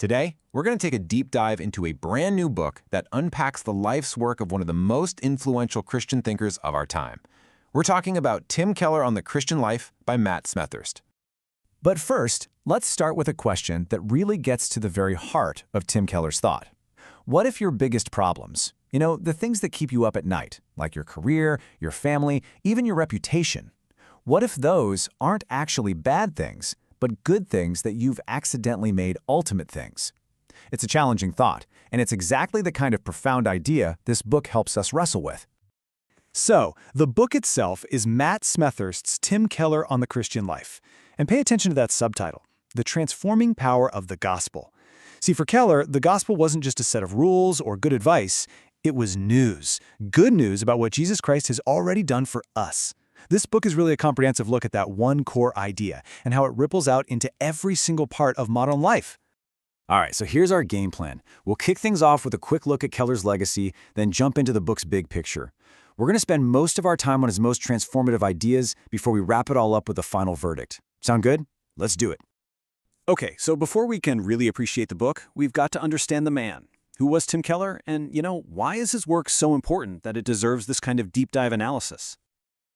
Today, we're going to take a deep dive into a brand new book that unpacks the life's work of one of the most influential Christian thinkers of our time. We're talking about Tim Keller on the Christian Life by Matt Smethurst. But first, let's start with a question that really gets to the very heart of Tim Keller's thought. What if your biggest problems, the things that keep you up at night, like your career, your family, even your reputation, what if those aren't actually bad things, but good things that you've accidentally made ultimate things? It's a challenging thought, and it's exactly the kind of profound idea this book helps us wrestle with. So, the book itself is Matt Smethurst's Tim Keller on the Christian Life. And pay attention to that subtitle, The Transforming Power of the Gospel. See, for Keller, the gospel wasn't just a set of rules or good advice. It was news. Good news about what Jesus Christ has already done for us. This book is really a comprehensive look at that one core idea and how it ripples out into every single part of modern life. All right, so here's our game plan. We'll kick things off with a quick look at Keller's legacy, then jump into the book's big picture. We're going to spend most of our time on his most transformative ideas before we wrap it all up with a final verdict. Sound good? Let's do it. Okay, so before we can really appreciate the book, we've got to understand the man. Who was Tim Keller? And, why is his work so important that it deserves this kind of deep dive analysis?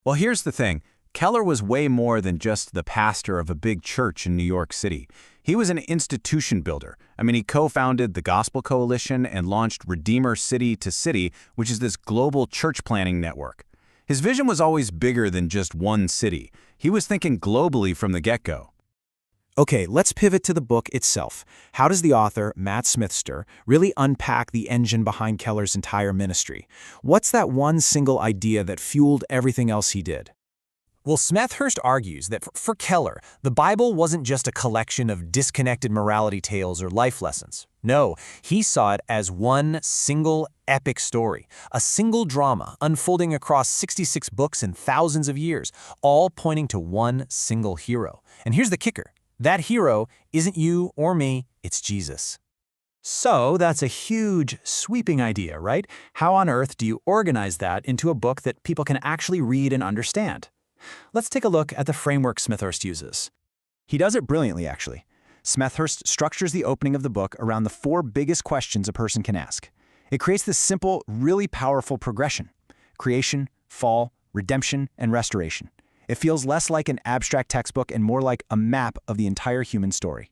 Well, here's the thing. Keller was way more than just the pastor of a big church in New York City. He was an institution builder. He co-founded the Gospel Coalition and launched Redeemer City to City, which is this global church planning network. His vision was always bigger than just one city. He was thinking globally from the get-go. Okay, let's pivot to the book itself. How does the author, Matt Smethurst, really unpack the engine behind Keller's entire ministry? What's that one single idea that fueled everything else he did? Well, Smethurst argues that for Keller, the Bible wasn't just a collection of disconnected morality tales or life lessons. No, he saw it as one single epic story, a single drama unfolding across 66 books and thousands of years, all pointing to one single hero. And here's the kicker. That hero isn't you or me, it's Jesus. So that's a huge, sweeping idea, right? How on earth do you organize that into a book that people can actually read and understand? Let's take a look at the framework Smethurst uses. He does it brilliantly, actually. Smethurst structures the opening of the book around the 4 biggest questions a person can ask. It creates this simple, really powerful progression: creation, fall, redemption, and restoration. It feels less like an abstract textbook and more like a map of the entire human story.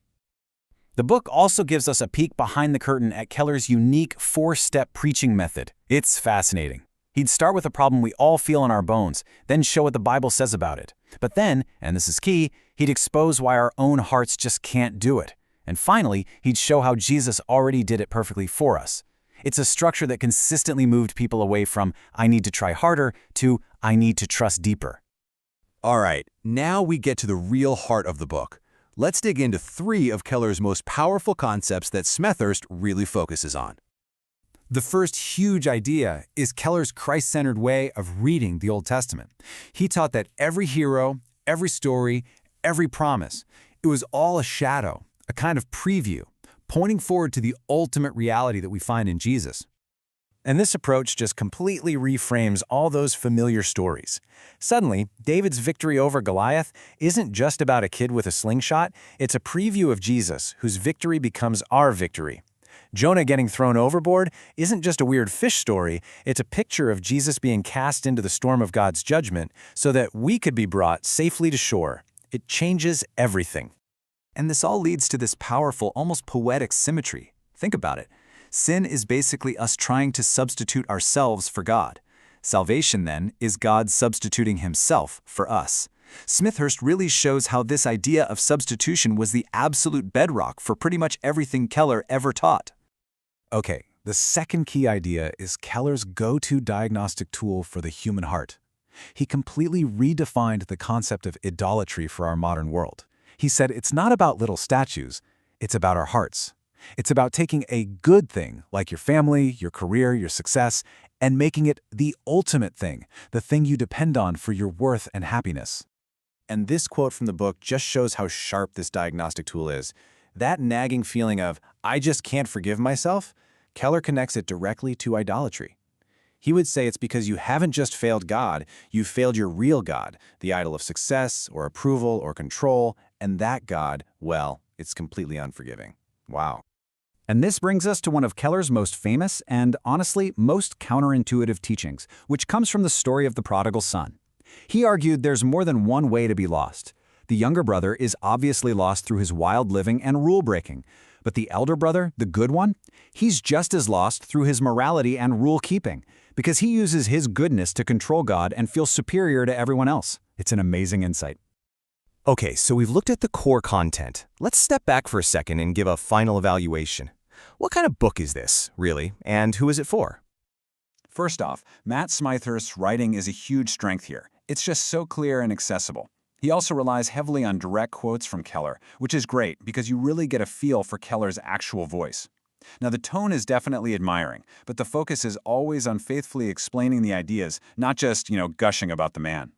The book also gives us a peek behind the curtain at Keller's unique 4-step preaching method. It's fascinating. He'd start with a problem we all feel in our bones, then show what the Bible says about it. But then, and this is key, he'd expose why our own hearts just can't do it. And finally, he'd show how Jesus already did it perfectly for us. It's a structure that consistently moved people away from "I need to try harder" to "I need to trust deeper." All right, now we get to the real heart of the book. Let's dig into 3 of Keller's most powerful concepts that Smethurst really focuses on. The first huge idea is Keller's Christ-centered way of reading the Old Testament. He taught that every hero, every story, every promise, it was all a shadow, a kind of preview, pointing forward to the ultimate reality that we find in Jesus. And this approach just completely reframes all those familiar stories. Suddenly, David's victory over Goliath isn't just about a kid with a slingshot, it's a preview of Jesus, whose victory becomes our victory. Jonah getting thrown overboard isn't just a weird fish story, it's a picture of Jesus being cast into the storm of God's judgment so that we could be brought safely to shore. It changes everything. And this all leads to this powerful, almost poetic symmetry. Think about it. Sin is basically us trying to substitute ourselves for God. Salvation, then, is God substituting himself for us. Smethurst really shows how this idea of substitution was the absolute bedrock for pretty much everything Keller ever taught. Okay, the second key idea is Keller's go-to diagnostic tool for the human heart. He completely redefined the concept of idolatry for our modern world. He said it's not about little statues, it's about our hearts. It's about taking a good thing, like your family, your career, your success, and making it the ultimate thing, the thing you depend on for your worth and happiness. And this quote from the book just shows how sharp this diagnostic tool is. That nagging feeling of, "I just can't forgive myself," Keller connects it directly to idolatry. He would say it's because you haven't just failed God, you've failed your real God, the idol of success or approval or control, and that God, well, it's completely unforgiving. Wow. And this brings us to one of Keller's most famous and, honestly, most counterintuitive teachings, which comes from the story of the prodigal son. He argued there's more than one way to be lost. The younger brother is obviously lost through his wild living and rule-breaking, but the elder brother, the good one, he's just as lost through his morality and rule-keeping, because he uses his goodness to control God and feels superior to everyone else. It's an amazing insight. Okay, so we've looked at the core content. Let's step back for a second and give a final evaluation. What kind of book is this, really, and who is it for? First off, Matt Smethurst's writing is a huge strength here. It's just so clear and accessible. He also relies heavily on direct quotes from Keller, which is great because you really get a feel for Keller's actual voice. Now, the tone is definitely admiring, but the focus is always on faithfully explaining the ideas, not just, gushing about the man.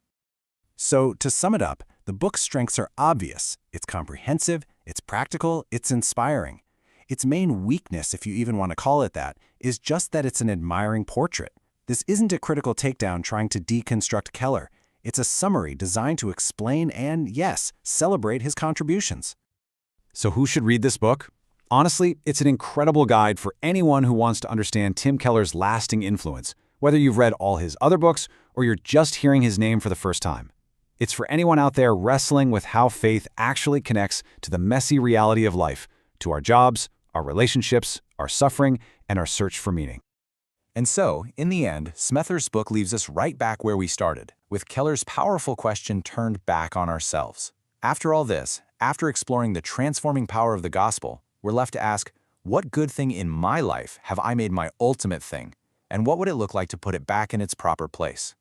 So, to sum it up, the book's strengths are obvious. It's comprehensive, it's practical, it's inspiring. Its main weakness, if you even want to call it that, is just that it's an admiring portrait. This isn't a critical takedown trying to deconstruct Keller. It's a summary designed to explain and, yes, celebrate his contributions. So who should read this book? Honestly, it's an incredible guide for anyone who wants to understand Tim Keller's lasting influence, whether you've read all his other books or you're just hearing his name for the first time. It's for anyone out there wrestling with how faith actually connects to the messy reality of life, to our jobs, our relationships, our suffering, and our search for meaning. And so, in the end, Smethurst's book leaves us right back where we started, with Keller's powerful question turned back on ourselves. After all this, after exploring the transforming power of the gospel, we're left to ask, what good thing in my life have I made my ultimate thing? And what would it look like to put it back in its proper place?